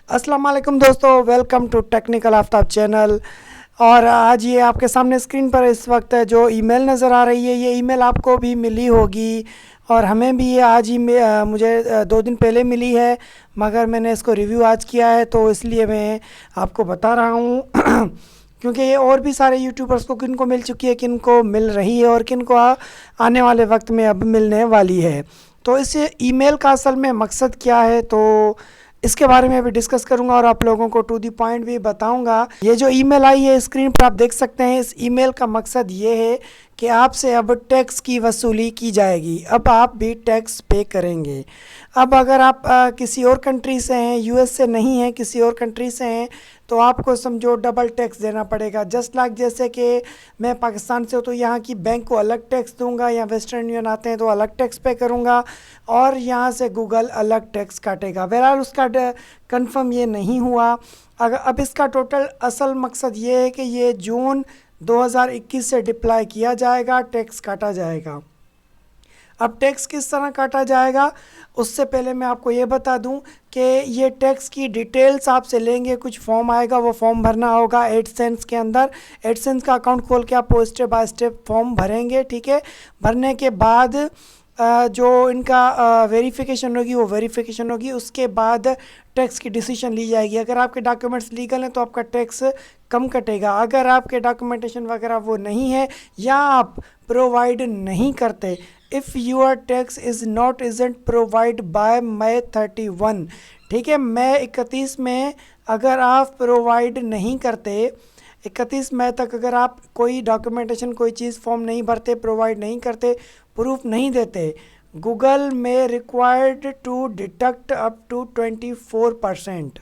अस्सलाम वालेकुम दोस्तों, welcome to technical Aftab channel. और आज ये आपके सामने स्क्रीन पर इस वक्त जो ईमेल नज़र आ रही है, ये ईमेल आपको भी मिली होगी और हमें भी ये आज ही मुझे 2 दिन पहले मिली है, मगर मैंने इसको रिव्यू आज किया है तो इसलिए मैं आपको बता रहा हूँ क्योंकि ये और भी सारे यूट्यूबर्स को किनको मिल चुकी है, किनको मिल रही है और किनको आने वाले वक्त में अब मिलने वाली है। तो इस ईमेल का असल में मकसद क्या है, तो इसके बारे में भी डिस्कस करूंगा और आप लोगों को टू दी पॉइंट भी बताऊंगा। ये जो ईमेल आई है स्क्रीन पर आप देख सकते हैं, इस ईमेल का मकसद ये है कि आपसे अब टैक्स की वसूली की जाएगी। अब आप भी टैक्स पे करेंगे। अब अगर आप किसी और कंट्री से हैं, यूएस से नहीं हैं, किसी और कंट्री से हैं, तो आपको समझो डबल टैक्स देना पड़ेगा। जस्ट लाइक जैसे कि मैं पाकिस्तान से हूँ तो यहाँ की बैंक को अलग टैक्स दूंगा, या वेस्टर्न यूनियन आते हैं तो अलग टैक्स पे करूँगा, और यहाँ से गूगल अलग टैक्स काटेगा। बहरहाल उसका कंफर्म ये नहीं हुआ। अगर अब इसका टोटल असल मकसद ये है कि ये जून 2021 से डिप्लाई किया जाएगा, टैक्स काटा जाएगा। अब टैक्स किस तरह काटा जाएगा, उससे पहले मैं आपको ये बता दूं कि ये टैक्स की डिटेल्स आपसे लेंगे। कुछ फॉर्म आएगा, वो फॉर्म भरना होगा एडसेंस के अंदर। एडसेंस का अकाउंट खोल के आप वो स्टेप बाय स्टेप फॉर्म भरेंगे, ठीक है। भरने के बाद जो इनका वेरिफिकेशन होगी, वो वेरिफिकेशन होगी। उसके बाद टैक्स की डिसीजन ली जाएगी। अगर आपके डॉक्यूमेंट्स लीगल हैं तो आपका टैक्स कम कटेगा। अगर आपके डॉक्यूमेंटेशन वगैरह वो नहीं है या आप प्रोवाइड नहीं करते, if your tax is not agent provide by May 31, ठीक है, मई 31 में अगर आप प्रोवाइड नहीं करते, 31 मई तक अगर आप कोई डॉक्यूमेंटेशन, कोई चीज़ फॉर्म नहीं भरते, प्रोवाइड नहीं करते, प्रूफ नहीं देते, गूगल में required to deduct up to 24%,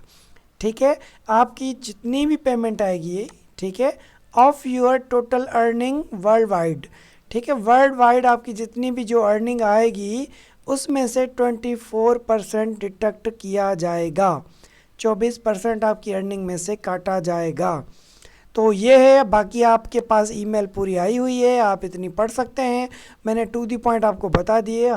ठीक है, आपकी जितनी भी पेमेंट आएगी, ठीक है, of your total earning world wide, ठीक है, वर्ल्ड वाइड आपकी जितनी भी जो अर्निंग आएगी उसमें से 24% डिडक्ट किया जाएगा। 24% आपकी अर्निंग में से काटा जाएगा। तो ये है। बाकी आपके पास ईमेल पूरी आई हुई है, आप इतनी पढ़ सकते हैं। मैंने टू दी पॉइंट आपको बता दिए।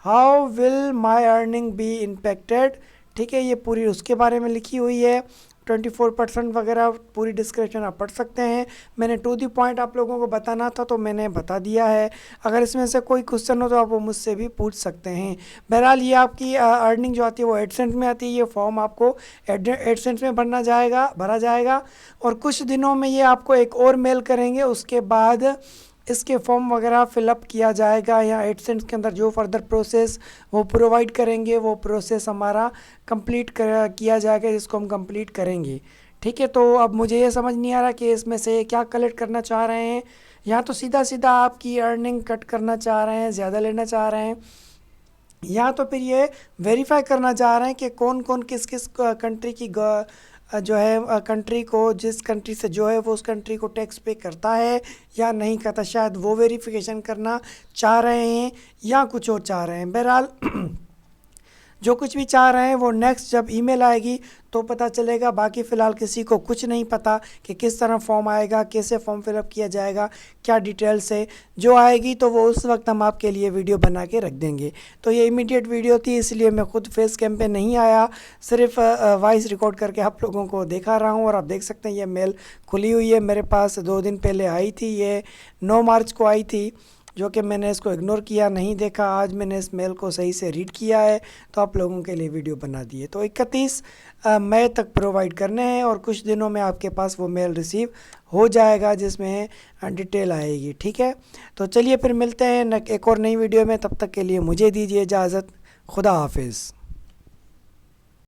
How will my earning be impacted, ठीक है, ये पूरी उसके बारे में लिखी हुई है। 24% वगैरह पूरी डिस्क्रिप्शन आप पढ़ सकते हैं। मैंने टू दी पॉइंट आप लोगों को बताना था तो मैंने बता दिया है। अगर इसमें से कोई क्वेश्चन हो तो आप वो मुझसे भी पूछ सकते हैं। बहरहाल ये आपकी अर्निंग जो आती है वो एडसेंस में आती है। ये फॉर्म आपको एडसेंस में भरा जाएगा और कुछ दिनों में ये आपको एक और मेल करेंगे। उसके बाद इसके फॉर्म वगैरह फिलअप किया जाएगा, या एडसेंस के अंदर जो फर्दर प्रोसेस वो प्रोवाइड करेंगे, वो प्रोसेस हमारा कंप्लीट किया जाएगा, जिसको हम कंप्लीट करेंगे, ठीक है। तो अब मुझे ये समझ नहीं आ रहा कि इसमें से क्या कलेक्ट करना चाह रहे हैं। या तो सीधा सीधा आपकी अर्निंग कट करना चाह रहे हैं, ज़्यादा लेना चाह रहे हैं, या तो फिर ये वेरीफाई करना चाह रहे हैं कि कौन कौन किस किस कंट्री की जो है कंट्री को, जिस कंट्री से जो है वो उस कंट्री को टैक्स पे करता है या नहीं करता। शायद वो वेरिफिकेशन करना चाह रहे हैं या कुछ और चाह रहे हैं। बहरहाल जो कुछ भी चाह रहे हैं वो नेक्स्ट जब ईमेल आएगी तो पता चलेगा। बाकी फ़िलहाल किसी को कुछ नहीं पता कि किस तरह फॉर्म आएगा, कैसे फॉर्म फिलअप किया जाएगा, क्या डिटेल्स है। जो आएगी तो वो उस वक्त हम आपके लिए वीडियो बना के रख देंगे। तो ये इमीडिएट वीडियो थी, इसलिए मैं खुद फेस कैम पे नहीं आया, सिर्फ वॉइस रिकॉर्ड करके आप लोगों को दिखा रहा हूँ। और आप देख सकते हैं ये मेल खुली हुई है, मेरे पास 2 दिन पहले आई थी। ये 9 मार्च को आई थी, जो कि मैंने इसको इग्नोर किया, नहीं देखा। आज मैंने इस मेल को सही से रीड किया है तो आप लोगों के लिए वीडियो बना दी है। तो 31 मई तक प्रोवाइड करने हैं और कुछ दिनों में आपके पास वो मेल रिसीव हो जाएगा जिसमें डिटेल आएगी, ठीक है। तो चलिए फिर मिलते हैं एक और नई वीडियो में। तब तक के लिए मुझे दीजिए इजाज़त। खुदा हाफिज़।